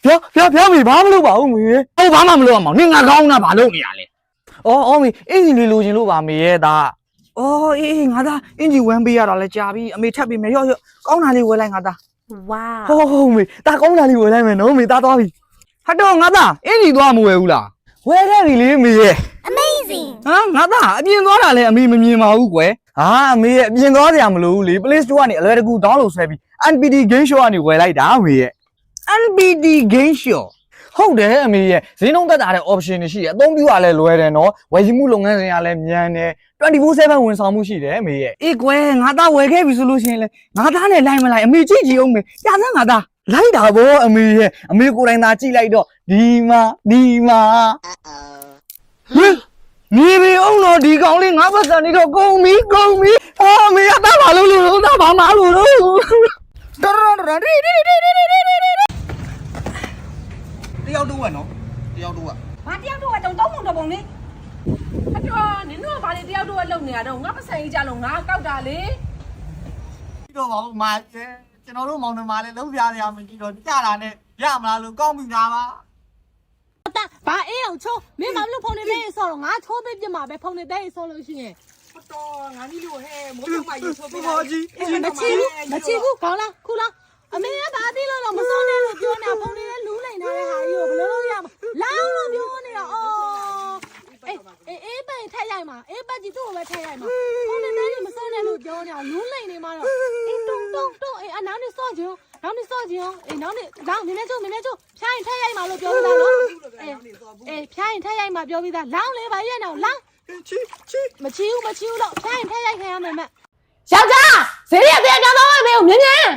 ပြောမိဘာမလုပ်ပါဘူးမေဟုတ်ဘာမှမလုပ်အောင်နင်ငါကောင်းတာဘာလုပ်နေရလဲအော်မေအင်ဂျင်လေးလိုချင်လို့ပါမေရဲ့သားအော်အေးငါသားအင်ဂျင်ဝမ်းပေးရတာလဲကြာပြီအမေထပ်ပေးမယ်ရော့ကောင်းတာလေးဝယ်လိုက်ငါသားဝါဟုတ်မေသားကောင်းတာလေးဝယ်လိုက်မယ်နော်မေသားသွားပြီဟာတော့ငါသားအင်ဂျင်သွားမဝယ်ဘူးလားဝယ်ခဲ့ပြီလေမေရဲ့ Amazing ဟာငါသားအပြင်သွားတာလဲအမေမမြင်ပါဘူးကွယ်ဟာအမေရဲ့အပြင်သွားစရာမလိုဘူးလေ Play Store ကနေအလွယ်တကူ download ဆွဲပြီး NPD Game Show ကနေဝယ်လိုက်တာမေရဲ့ NPD Game Show ဟုတ်တယ်အမေရဲ့ဈေးနှုန်းသက်သာတဲ့ option တွေရှိတယ်အသုံးပြုရလဲလွယ်တယ်နော်ဝယ်ယူမှုလုပ်ငန်းစဉ်ကလည်းမြန်တယ်24/7ဝန်ဆောင်မှုရှိတယ်အမေရဲ့အေးကွယ်ငါသားဝယ်ခဲ့ပြီဆိုလို့ရှိရင်လေငါသားနဲ့လိုက်မလိုက်အမေကြည့်ကြည့်အောင်မေကြာစမ်းငါသားလိုက်တာဗောအမေရဲ့အမေကိုယ်တိုင်သာကြည့်လိုက်တော့ဒီမှာဟင်မြေပြီအောင်တော့ဒီကောင်လေးငါပတ်စံနေတော့ကုန်ပြီဟာအမေကသားဘာလို့လို့သားဘာမှလို့တော့တယောက်တော့နော်တယောက်တော့ ဘာတယောက်တော့တုံတုံးပုံတုံးလေးအတော်နင်တို့ကဘာလေတယောက်တော့လုံနေရတော့ငါပစံကြီးကြလို့ငါကောက်တာလေ ပြီးတော့ပါဦးမာကျွန်တော်တို့မောင်နှမလေးလုံးပြရမယ်ကြည့်တော့ကြတာနဲ့ရမလားလို့ကောင်းပြီသားပါ ဘာအေးအောင်ချိုးမင်းမလို့ဖုန်းနေတဲ့ဆောတော့ငါချိုးပေးပြမှာပဲဖုန်းနေတဲ့ဆောလို့ရှိရင် တော်ငါကြီးလို့ဟဲ့မိုးချုံမကြီးဆိုပေးတာ မချီဘူးခေါင်းလားခုလားအမေကဘာသိလို့မစောနဲ့လို့ပြောနေတာဖုန်းနေတဲ့လူးလိန်ထားတဲ့ဟာကြီးကိုဘယ်လိုလုပ်ရမလဲလောင်းလို့ပြောနေတာအော်အေးပဲထက်ရိုက်မှာအေးပတ်ကြီးသူ့ကိုပဲထက်ရိုက်မှာဖုန်းနေတဲ့မစောနဲ့လို့ပြောနေတာလူးလိန်နေမှာတော့အေးတုံအေးအနားနဲ့စောကြည့်နောက်နေစောကြည့်အေးနောက်နေလောင်းနည်းနည်းချိုးဖြားရင်ထက်ရိုက်မှာလို့ပြောနေတာနော်အေးဖြားရင်ထက်ရိုက်မှာပြောပြီးသားလောင်းလေပါရဲ့နော်လောင်းမချီဘူးတော့ဖြားရင်ထက်ရိုက်ခံရမယ်မယောက်ျားဈေးရတဲ့ကြောင်တော့မေကိုမြင်း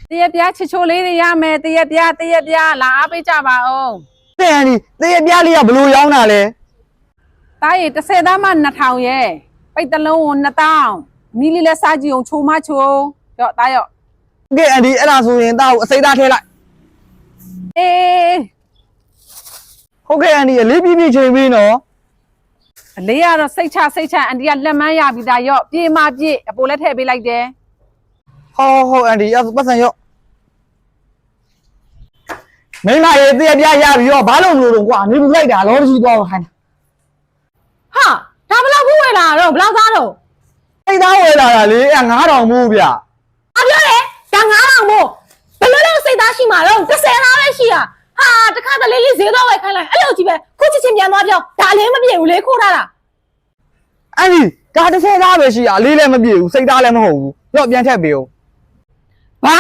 တရပြားချချိုလေးတွေရမယ်တရပြားလာအားပေးကြပါအောင် တဲ့အန်ဒီတရပြားလေးကဘလို့ရောင်းတာလဲ တားရီ30သားမှ2000ရဲ့ပိတ်တလုံးကို2000မီလီလက်စားကြည့်အောင်ချိုမချိုရော့တားရော့ ကဲအန်ဒီအဲ့ဒါဆိုရင်တောက်အစိမ်းသားထဲလိုက် အေး ဟုတ်ကဲ့အန်ဒီအလေးပြည့်ချိန်ပြီးနော် အလေးကတော့စိတ်ချအန်တီကလက်မန်းရပြီဒါရော့ပြေးမပြေးအပိုလက်ထည့်ပေးလိုက်တယ် ဟုတ်အန်ဒီအဲ့ပတ်စံရော့မိမရေတရပြားရပြီရောဘာလို့မလို့တော့ကွာနေဘူးလိုက်တာလောရှိသွားခိုင်း ဟာဒါဘလောက်ဘူးဝယ်လာတော့ဘလောက်သားတော့ စိတ်သားဝယ်လာတာလေအဲ့9000မို့ဗျ အပြောတယ်ဒါ9000မို့ဘယ်လိုလဲစိတ်သားရှိမှာတော့30လားပဲရှိတာဟာတခါတလေလေးဈေးတော့ဝယ်ခိုင်းလိုက်အဲ့လိုကြီးပဲခုချစ်ချင်းပြန်သွားပြောဒါအလေးမပြေဘူးလေခိုးထားတာ အန်ဒီဒါ30သားပဲရှိရအလေးလည်းမပြေဘူးစိတ်သားလည်းမဟုတ်ဘူးရော့ပြန်ထက်ပေးဦး ဘာ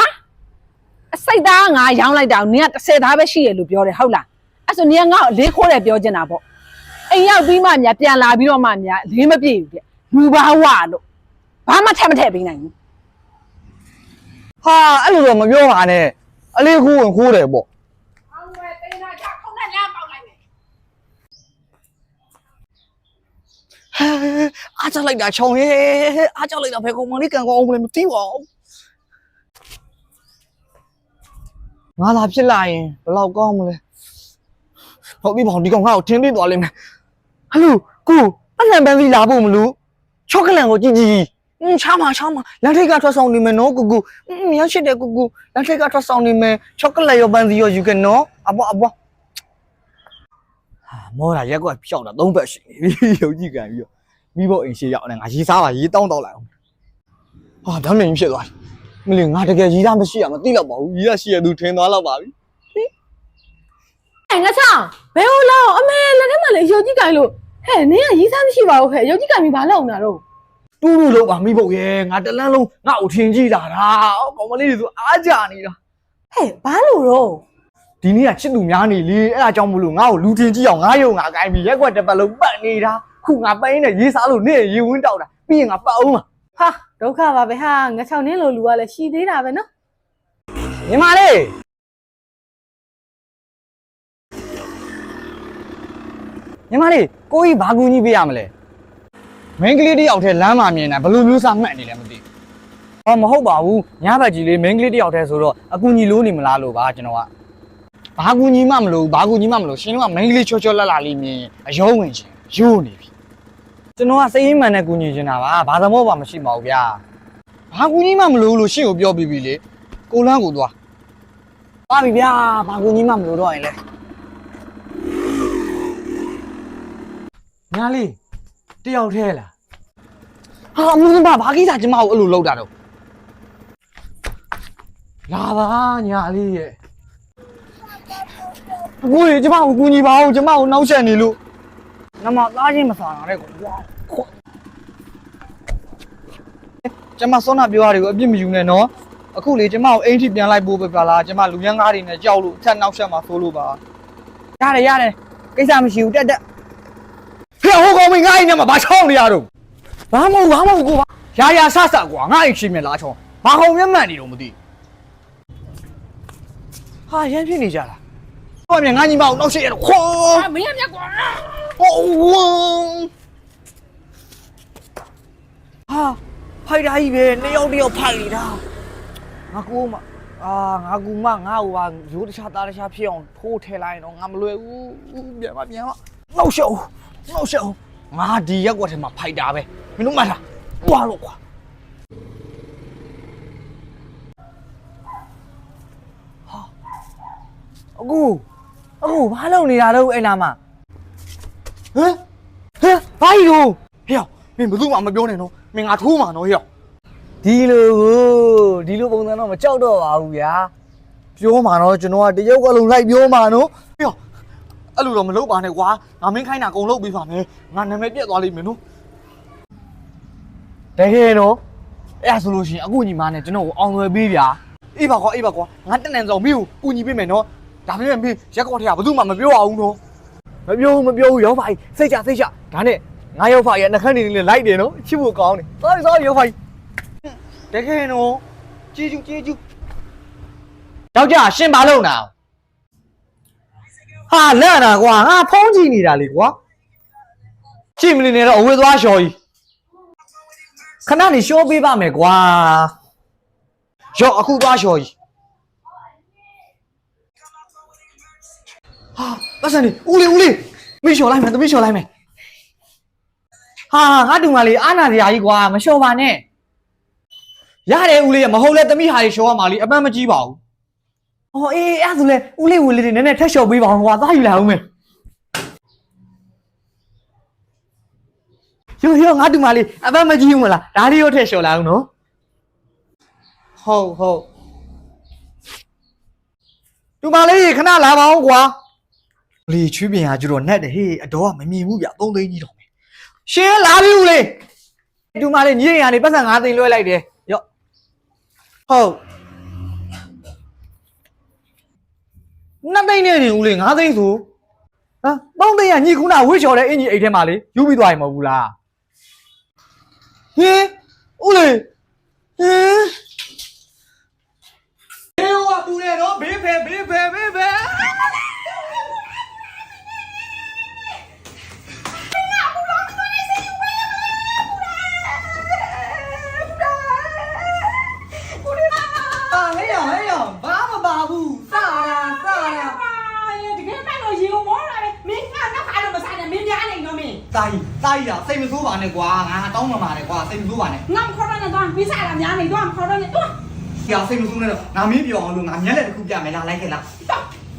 အစိတ်သားငါရောင်းလိုက်တာနင်က30သားပဲရှိရလို့ပြောတယ်ဟုတ်လားအဲ့ဆိုနင်ကငါ့ကိုလေးခိုးတယ်ပြောချင်တာပေါ့အိမ်ရောက်ပြီးမှများပြန်လာပြီးတော့မှများလေးမပြေဘူးတဲ့လူဘာဝလို့ဘာမှထက်မထည့်ပေးနိုင်ဘူး ဟာအဲ့လိုတော့မပြောပါနဲ့အလေးခိုးဝင်ခိုးတယ်ပေါ့ အောင်ဝယ်ပေးတာကြောင့်ခုံနဲ့လမ်းပေါက်လိုက်မယ် အားကြောက်လိုက်တာခြုံရဲအားကြောက်လိုက်တာဘယ်ကောင်မလေးကန်ကောင်းအောင်မလဲမသိပါဘူးငါလာဖြစ်လာရင်ဘယ်လောက်ကောင်းမလဲဟုတ်ပြီပေါ့ဒီကောင်ငါ့ကိုထင်းသိသွားလိမ့်မယ်ဟယ်လိုကိုပတ်စံပန်းစီလာဖို့မလို့ချောကလက်ကိုကြည့်ချားမလမ်းထိပ်ကထွက်ဆောင်နေမယ်နော်ကူမြတ်ရှိတယ်ကူလမ်းထိပ်ကထွက်ဆောင်နေမယ်ချောကလက်ရောပန်းစီရောယူခဲ့နော်အပွားဟာမောတာရက်ကွက်ဖြောက်တာ3ဘက်ရှိနေပြီရုပ်ကြည့်ကန်ပြီးတော့မိဖို့အိမ်ရှိရောက်နေငါရေးစားပါရေးတောင်းလိုက်အောင်ဟာဓာတ်မြင်ဖြစ်သွားပြီမလီငါတကယ်ရေးသားမရှိရမသိတော့ပါဘူးရေးရရှိရသူထင်သွားတော့ပါပြီငါချောင်းဘယ်လိုလဲအမေလက်ထဲမှာလေရုပ်ကြီးကြိုင်လို့ဟဲ့နင်ကရေးစားမရှိပါဘူးဟဲ့ရုပ်ကြီးကြိုင်ပြီးဘာလုပ်နေတာတော့ တူးလို့ပါမိဖို့ရဲ့ငါတလန်းလုံးငါ့ကိုထင်ကြည့်တာကောင်မလေးတွေဆိုအားကြနေတာ ဟဲ့ဘာလို့တော့ ဒီနေ့ကချစ်သူများနေလေအဲ့ဒါကြောင့်မလို့ငါ့ကိုလူထင်ကြည့်အောင်ငါယုံငါကိုင်းပြီးရက်ကွက်တစ်ပတ်လုံးပတ်နေတာခုငါပိန်းနဲ့ရေးစားလို့နေ့ရေဝင်းတောက်တာပြီးရင်ငါပတ်အောင်လား ဟာဒုက္ခပါပဲဟာငါချောင်းနင်းလိုလူကလည်းရှိသေးတာပဲနော် ညီမလေးကိုကြီးဘာကူညီပေးရမလဲမင်းကလေးတယောက်တည်းလမ်းမှာမြင်တာဘယ်လိုမျိုးစားမှတ်နေလဲမသိဘူးမဟုတ်ပါဘူးညဘက်ကြီးလေးမင်းကလေးတယောက်တည်းဆိုတော့အကူညီလို့နေမလားလို့ပါကျွန်တော်ကဘာကူညီမှမလို့ရှင်တို့ကမင်းကလေးချောလာလေးမြင်အယုံဝင်ရှင်ရိုးနေပြီကျွန်တော်ကစိတ်ရင်းမှန်နဲ့ကူညီနေတာပါဘာသမောပါမရှိပါဘူးဗျာဘာကူညီမှမလို့ရှင့်ကိုပြောပြီးပြီလေကိုလန်းကိုသွား ပါပြီဗျာဘာကူကြီးမှမလို့တော့ရင်လဲညာလေးတယောက်ထဲလားဟာအမှုဘာကိစ္စကျမကိုအဲ့လိုလောက်တာတော့လာပါညာလေးရဲ့အခုလေကျမကိုကူညီပါဦးကျမကိုနှောက်ရှက်နေလို့နမသားချင်းမဆာတာတဲ့ကွာကျမစောနာပြောရတယ်ကိုအပြစ်မယူနဲ့နော်အခုလေကျမကိုအိမ်ထိပြန်လိုက်ဖို့ပဲပါလားကျမလူရန်ကားတွေနဲ့ကြောက်လို့အထက်နောက်ရှက်မှာဆိုးလို့ပါရတယ်ကိစ္စမရှိဘူးတက်ဖះဟိုကောင်မင်းငါ့အိမ်ထဲမှာဘာချောင်းနေရတော့ဘာမဟုတ်ကိုပါရာဆဆကွာငါ့အိမ်ရှိမြလားချောင်းဘာကောင်မျက်မှန်နေတော့မသိဟာရမ်းဖြစ်နေကြလားဟောမြငါညီမကိုနောက်ရှက်ရတော့ခေါ်မင်းမြတ်ကွာ ဟိုဟာဖိုက်တာကြီးပဲနှစ်ယောက်ဖိုက်နေတာငါကူမငါကူမငါ့ဟိုပါရိုးတခြားသားတခြားဖြစ်အောင်ထိုးထဲလိုက်ရင်တော့ငါမလွယ်ဘူးပြန်မနှောက်ရှက်ငါဒီရက်ကွက်ထဲမှာဖိုက်တာပဲမင်းတို့မှတ်လားတွားလို့ကွာဟာအခုဘာလုပ်နေတာတော့အဲ့နာမှာဟမ်ဘာကြီးလို့ဟဲ့မင်းဘယ်သူမှမပြောနဲ့နော်မင်းငါထိုးမှာနော်ဟဲ့ဒီလိုပုံစံတော့မကြောက်တော့ပါဘူးဗျာပြောမှာနော်ကျွန်တော်ကတရုတ်ကလုံးလိုက်ပြောမှာနော်ဟဲ့အဲ့လိုတော့မလုပ်ပါနဲ့ကွာငါမင်းခိုင်းတာအကုန်လုပ်ပေးပါမယ်ငါနာမည်ပြတ်သွားလိမ့်မယ်နော်တကယ်တော့အဲ့ဒါဆိုလို့ရှိရင်အခုညီမနဲ့ကျွန်တော်ကိုအောင်သွယ်ပေးဗျာအေးပါကွာငါတက်နေဆောင်မင်းကိုကူညီပေးမယ်နော်ဒါပေမဲ့မင်းရက်ကော့ထဲကဘယ်သူမှမပြောအောင်နော်မပြောဘူးရောက်ပါစိတ်ချဒါနဲ့ငါရောက်ပါရဲ့နှခမ်းနေနေလိုက်တယ်နော်ချစ်ဖို့ကောင်းတယ်sorryရောက်ပါတကယ်နော်ကျေးဇူးယောက်ျားရှင်ဘာလုပ်နာဟာလက်နာကွာငါဖုံးကြည့်နေတာလေကွာကြည့်မနေနဲ့တော့အဝေးသွားလျှော်ကြီးခဏနေရှိုးပေးပါမယ်ကွာရော့အခုသွားလျှော်ကြီးဟာပတ်စံနေဦးလေးမင်းလျှော်လိုက်မယ်သမီးလျှော်လိုက်မယ်ဟာငါတူမလေးအာနာစရာကြီးကွာမလျှော်ပါနဲ့ရတယ်ဦးလေးမဟုတ်လဲသမီးဟာကြီးလျှော်ရမှာလीအပန်းမကြီးပါဘူးဟောအေးအဲ့ဒါဆိုလဲဦးလေးဝေလေးတွေနည်းနည်းထက်လျှော်ပေးပါအောင်ကွာသားယူလာအောင်မယ်ရောငါတူမလေးအပန်းမကြီးဘူးမလားဒါလေးရောထက်လျှော်လာအောင်နော်ဟုတ်တူမလေးခဏလာပါအောင်ကွာလေချွေးပြင်ဟာကျတော့နှက်တယ်ဟေးအတော်ကမမြင်ဘူးဗျ3သိန်းကြီးတော့မယ်ရှင်လာပြီဦးလေးတူမလေးညင်ရနေပတ်စံ9သိန်းလွှဲလိုက်တယ်ရော့ဟုတ်2သိန်းနဲ့နေဦးလေး9သိန်းဆိုဟာ3သိန်းကညီခုနဝှေ့ချော်တဲ့အင်ကြီးအိတ်ထဲမှာလေယူပြီးသွားရင်မဟုတ်ဘူးလားဟင်းဦးလေးဟင်းဟောပူနေတော့ဘေးဖဲဘာမပါဘူးစတာတကယ်မှတော့ရေကိုမောလာတယ်မင်းကနောက်ခါတော့မစားနဲ့မင်းများနေတော့မင်းတာကြီးတာစိတ်မဆိုးပါနဲ့ကွာငါတောင်းမှမှာတယ်ကွာစိတ်မဆိုးပါနဲ့ငါခေါ်တော့နေတော့မင်းစားတာများနေတော့ခေါ်တော့နေတော့ကြောင်စိတ်မဆိုးနဲ့တော့ငါမင်းပြောအောင်လို့ငါမျက်လက်တစ်ခုပြမယ်လားလိုက်ခဲ့လား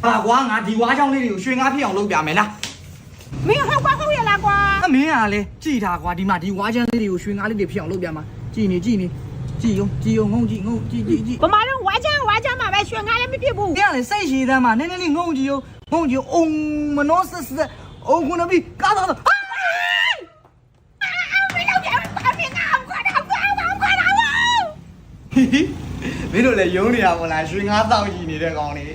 ဟာကွာငါဒီဝါးချောင်းလေးတွေကိုရွှေငါးဖြစ်အောင်လုပ်ပြမယ်လားမင်းဟုတ်ရလားကွာအမင်းကလည်းကြည်တာကွာဒီမှာဒီဝါးချောင်းလေးတွေကိုရွှေငါးလေးတွေဖြစ်အောင်လုပ်ပြမှာကြည်နေကြည်ုံငုံကြည်ဗမာတို့ဝါချမ်းမှာပဲရွှေငါးလည်းမဖြစ်ဘူး။အဲ့ဒါလေစိတ်ရှည်သမ်းမှာနည်းနည်းလေးငုံကြည့်အောင်အုံမနောစအုံခုနပြီးကားတော့မင်းတို့ပြန်ပါမင်းငါ့ကိုတော့မင်းတို့လည်းယုံနေရမလားရွှေငါးတောက်ကြည့်နေတဲ့ကောင်လေး